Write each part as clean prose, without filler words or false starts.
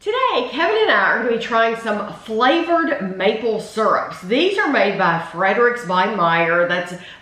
Today, Kevin and I are going to be trying some flavored maple syrups. These are made by Frederik's by Meijer.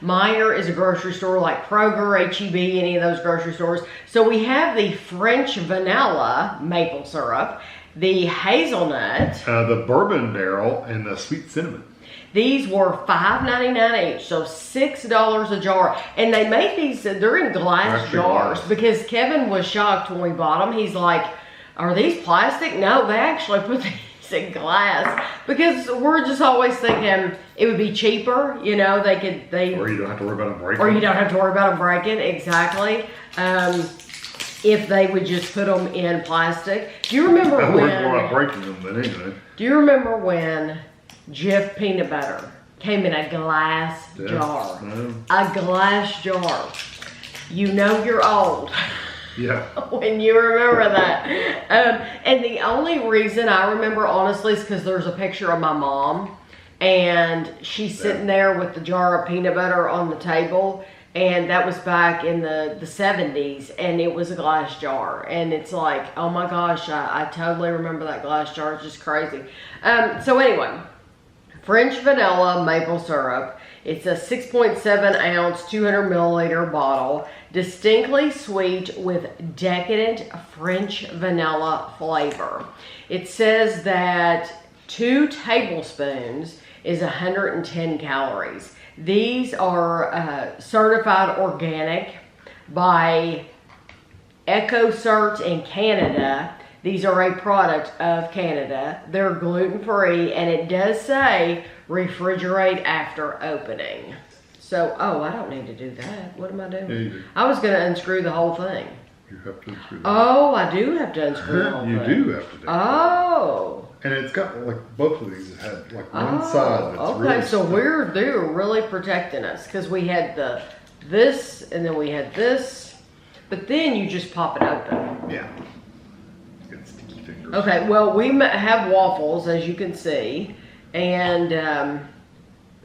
Meijer is a grocery store like Kroger, H-E-B, any of those grocery stores. So we have the French vanilla maple syrup, the hazelnut, the bourbon barrel, and the sweet cinnamon. These were $5.99 each, so $6 a jar. And they make these, they're in glass jars because Kevin was shocked when we bought them. He's like, are these plastic? No, they actually put these in glass because we're just always thinking it would be cheaper, you know, or you don't have to worry about them breaking. Or you don't have to worry about them breaking, exactly. If they would just put them in plastic. Do you remember I worry more about breaking them than anything. Do you remember when Jif peanut butter came in a glass jar? No. A glass jar. You know you're old. Yeah. When you remember that. And the only reason I remember, honestly, is because there's a picture of my mom. And she's sitting there with the jar of peanut butter on the table. And that was back in the 70s. And it was a glass jar. And it's like, oh my gosh, I totally remember that glass jar. It's just crazy. So anyway, French vanilla maple syrup. It's a 6.7 ounce, 200 milliliter bottle. Distinctly sweet with decadent French vanilla flavor. It says that 2 tablespoons is 110 calories. These are certified organic by EcoCert in Canada. These are a product of Canada. They're gluten-free, and it does say refrigerate after opening. So, I don't need to do that. What am I doing? Yeah, you do. I was going to unscrew the whole thing. You have to unscrew that. Oh, I do have to unscrew the whole thing. You do have to do that. Oh. And it's got, like, both of these had, like, one side that's really okay, so stuck. they're really protecting us because we had this, and then we had this, but then you just pop it open. Yeah. Get sticky fingers. Okay, well, we have waffles, as you can see, and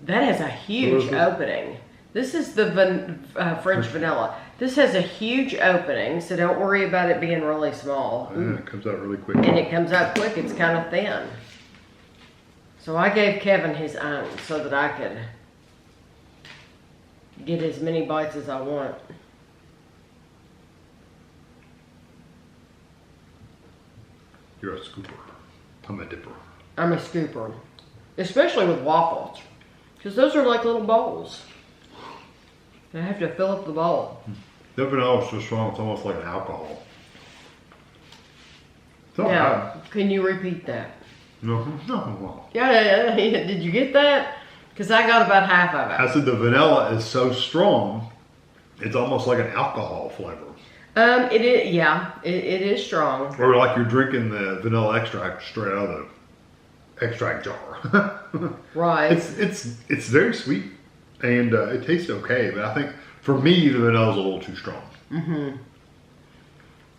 that has a huge opening. This is the French vanilla. This has a huge opening, so don't worry about it being really small. Yeah, it comes out really quick. And it comes out quick. It's kind of thin. So I gave Kevin his own so that I could get as many bites as I want. You're a scooper. I'm a dipper. I'm a scooper. Especially with waffles. Because those are like little bowls. I have to fill up the bowl. The vanilla is so strong, it's almost like an alcohol. It's not Now, bad. can you repeat that? No. Yeah. Did you get that? Because I got about half of it. I said the vanilla is so strong, it's almost like an alcohol flavor. It is, yeah, it is strong. Or like you're drinking the vanilla extract straight out of the extract jar. Right. It's very sweet, and it tastes okay, but I think for me the vanilla's a little too strong. Mm-hmm.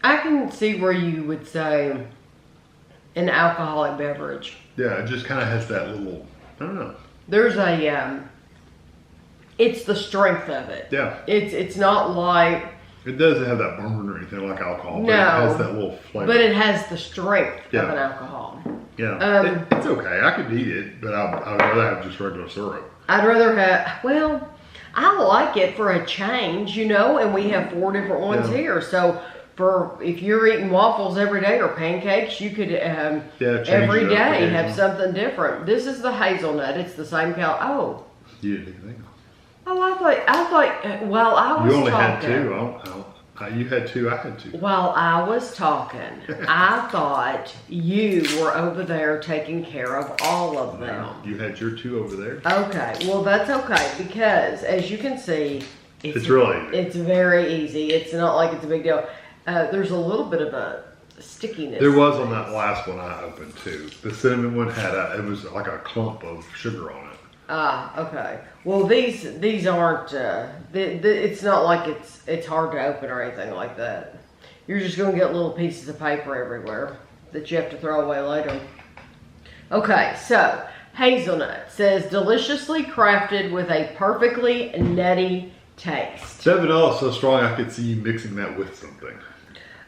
I can see where you would say an alcoholic beverage. Yeah, it just kind of has that little, I don't know. There's it's the strength of it. Yeah. It's not like. It doesn't have that burn or anything like alcohol, but No, it has that little flavor. But it has the strength Yeah. of an alcohol. Yeah, it's okay. I could eat it, but I'd rather have just regular syrup. I'd rather have, well, I like it for a change, you know, and we have 4 different ones here. So if you're eating waffles every day or pancakes, you could every day have something different. This is the hazelnut. It's the same calorie. You didn't think Oh, I thought, while I was You only talking. had 2. You had 2, I had 2. While I was talking, I thought you were over there taking care of all of them. You had your 2 over there. Okay, well that's okay because as you can see, It's really easy. It's very easy. It's not like it's a big deal. There's a little bit of a stickiness. There was on that last one I opened too. The cinnamon one had it was like a clump of sugar on it. Ah, okay. Well, these aren't. It's not like it's hard to open or anything like that. You're just gonna get little pieces of paper everywhere that you have to throw away later. Okay, so hazelnut says deliciously crafted with a perfectly nutty taste. That vanilla is so strong I could see you mixing that with something.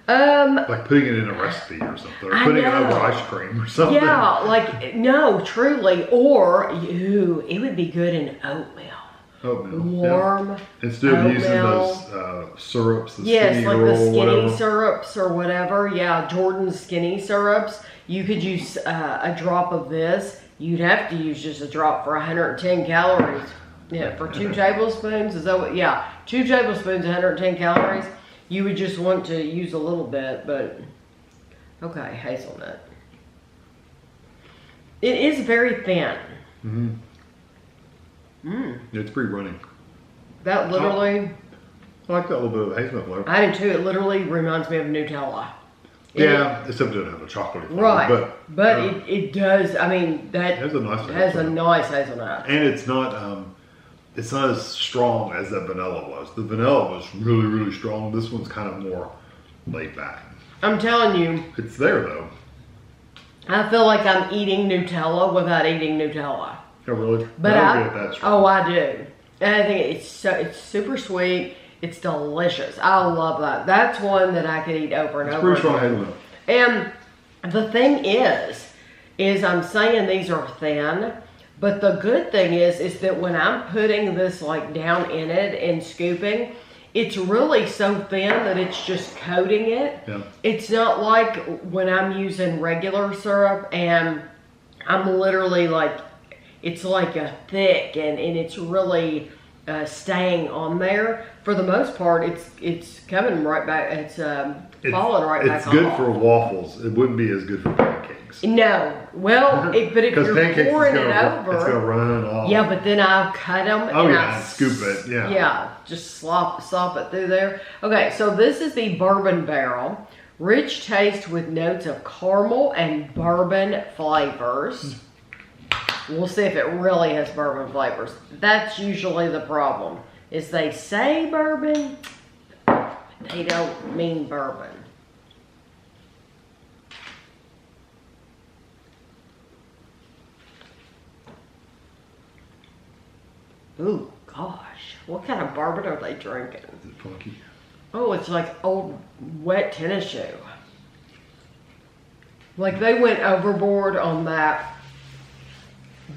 Like putting it in a recipe or something, or putting it over ice cream or something. Yeah, like no, truly. Or it would be good in oatmeal. Oatmeal. Warm. Yeah. Instead of oatmeal. using those syrups, the yes, skinny like roll, the skinny whatever. syrups or whatever. Yeah, Jordan's skinny syrups. You could use a drop of this. You'd have to use just a drop for 110 calories. Yeah, for 2 tablespoons. Is that what? Yeah, 2 tablespoons, 110 calories. You would just want to use a little bit, but okay, hazelnut. It is very thin. It's pretty runny. That literally, I like that little bit of hazelnut flavor. I do too. It literally reminds me of Nutella. Yeah, except it doesn't have a chocolatey flavor. Right, but it does. I mean, that has a nice hazelnut, and it's not as strong as that vanilla was. The vanilla was really, really strong. This one's kind of more laid back. I'm telling you, It's there though. I feel like I'm eating Nutella without eating Nutella. Oh really? But I don't get that strong. I do, and I think it's super sweet. It's delicious. I love that. That's one that I could eat over and It's over. pretty strong hazelnut. And the thing is I'm saying these are thin, but the good thing is that when I'm putting this like down in it and scooping, it's really so thin that it's just coating it. Yeah. It's not like when I'm using regular syrup and I'm literally like, it's like a thick and it's really staying on there. For the most part, it's coming right back. It's falling right back on. It's good for waffles. It wouldn't be as good for pancakes. No, well, but if you're pouring it over, it's gonna run off. yeah. But then I'll cut them. Oh and yeah, and scoop it. Yeah. Yeah, just slop it through there. Okay, so this is the bourbon barrel. Rich taste with notes of caramel and bourbon flavors. We'll see if it really has bourbon flavors. That's usually the problem. Is they say bourbon, but they don't mean bourbon. Ooh, gosh. What kind of bourbon are they drinking? Is it funky? Oh, it's like old wet tennis shoe. Like they went overboard on that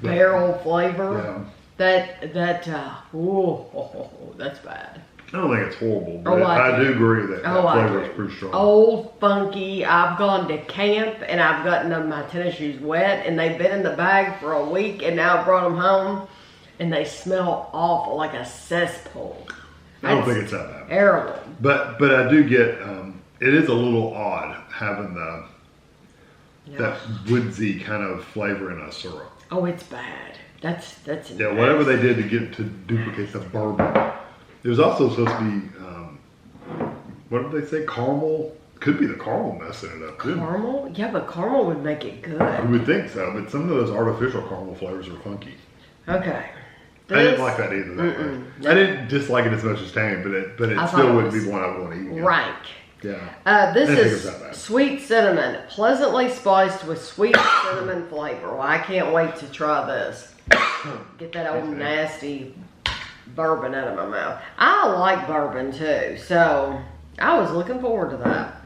barrel flavor. Yeah. Ooh, that's bad. I don't think it's horrible, but Oh, I do agree that that flavor do. is pretty strong. Old, funky. I've gone to camp and I've gotten my tennis shoes wet and they've been in the bag for a week and now I brought them home and they smell awful, like a cesspool. I don't think it's that bad. Terrible. But I do get, it is a little odd having that woodsy kind of flavor in a syrup. Oh, it's bad. That's Yeah, whatever they did to get to duplicate the bourbon. It was also supposed to be, what did they say? Caramel? Could be the caramel messing it up too. Caramel? Yeah, but caramel would make it good. I would think so, but some of those artificial caramel flavors are funky. Okay. I didn't like that either. That way. I didn't dislike it as much as Tang, but it still wouldn't be one I would want to eat again. Rank. Yeah. This I think it's is that bad. sweet cinnamon, pleasantly spiced with sweet cinnamon flavor. Well, I can't wait to try this. Get that old nasty bourbon out of my mouth. I like bourbon too, so I was looking forward to that.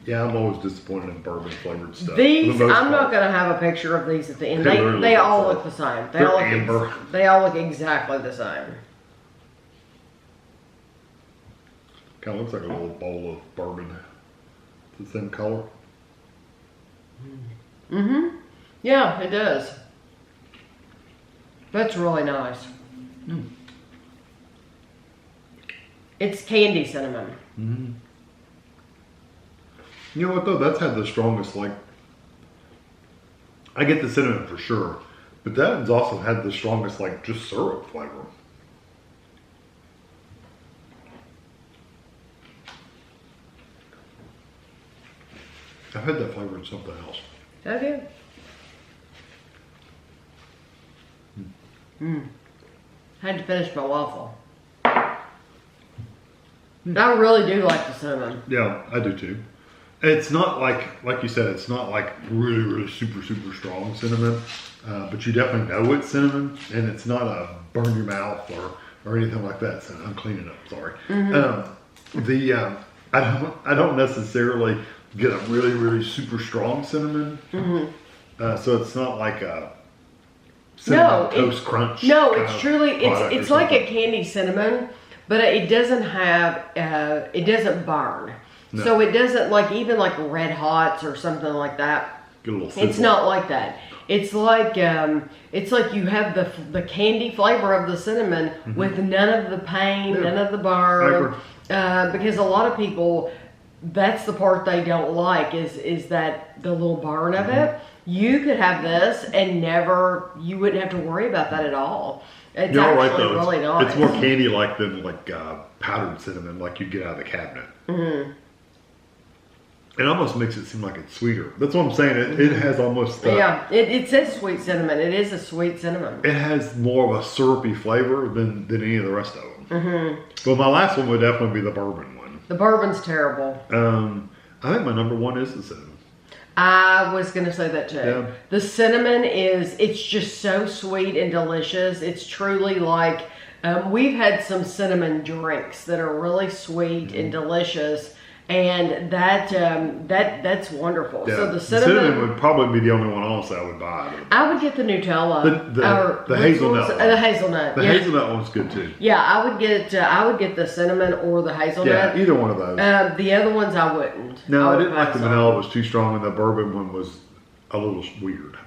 Yeah, I'm always disappointed in bourbon flavored stuff. These, I'm not going to have a picture of these at the end. They all look the same. They all look amber. They all look exactly the same. Kind of looks like a little bowl of bourbon. It's the same color. Mm-hmm. Yeah, it does. That's really nice. It's candy cinnamon. Mm-hmm. You know what though? That's had the strongest, like, I get the cinnamon for sure, but that one's also had the strongest, like, just syrup flavor. I've had that flavor in something else. Okay. Had to finish my waffle. I really do like the cinnamon. Yeah, I do too. It's not like you said, it's not like really, really super, super strong cinnamon, but you definitely know it's cinnamon, and it's not a burn your mouth or anything like that. So I'm cleaning up, sorry. I don't necessarily get a really super strong cinnamon. So it's not like a cinnamon toast crunch. No, it's truly it's like a candy cinnamon, but it doesn't have it doesn't burn. No. So it doesn't like even like Red Hots or something like that. Get a little simple. It's not like that. It's like you have the candy flavor of the cinnamon with none of the pain, none of the burn. Because a lot of people, that's the part they don't like is that the little burn of it. You could have this and you wouldn't have to worry about that at all. It's actually really nice. It's more candy-like than like powdered cinnamon, like you get out of the cabinet. It almost makes it seem like it's sweeter. That's what I'm saying. It has almost... it says sweet cinnamon. It is a sweet cinnamon. It has more of a syrupy flavor than any of the rest of them. But my last one would definitely be the bourbon one. The bourbon's terrible. I think my number one is the cinnamon. I was going to say that too. Yeah. The cinnamon it's just so sweet and delicious. It's truly like... we've had some cinnamon drinks that are really sweet and delicious. And that's wonderful. Yeah. So the cinnamon would probably be the only one also I would buy. I would get the Nutella. The hazelnut one. The hazelnut. The hazelnut one's good too. Yeah, I would get the cinnamon or the hazelnut. Yeah, either one of those. The other ones I wouldn't. No, I didn't like the vanilla. It was too strong, and the bourbon one was a little weird.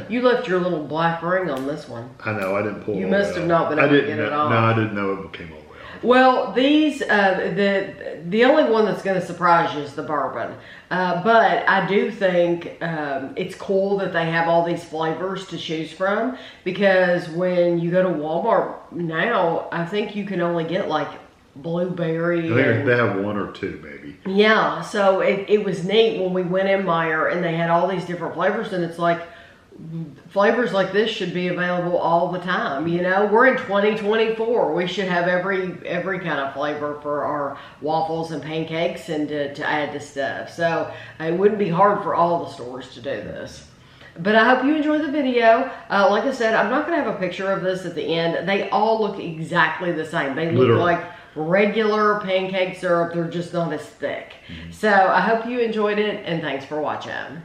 You left your little black ring on this one. I know. I didn't pull. You must have not been able to get it off. No, I didn't know it came all the way off. Well, these the only one that's going to surprise you is the bourbon, but I do think it's cool that they have all these flavors to choose from, because when you go to Walmart now, I think you can only get like blueberry. I think they have one or two maybe. Yeah, so it was neat when we went in Meijer and they had all these different flavors, and it's like, flavors like this should be available all the time. You know, we're in 2024. We should have every kind of flavor for our waffles and pancakes and to add to stuff. So it wouldn't be hard for all the stores to do this. But I hope you enjoyed the video. Like I said, I'm not going to have a picture of this at the end. They all look exactly the same. They look like regular pancake syrup. They're just not as thick. So I hope you enjoyed it, and thanks for watching.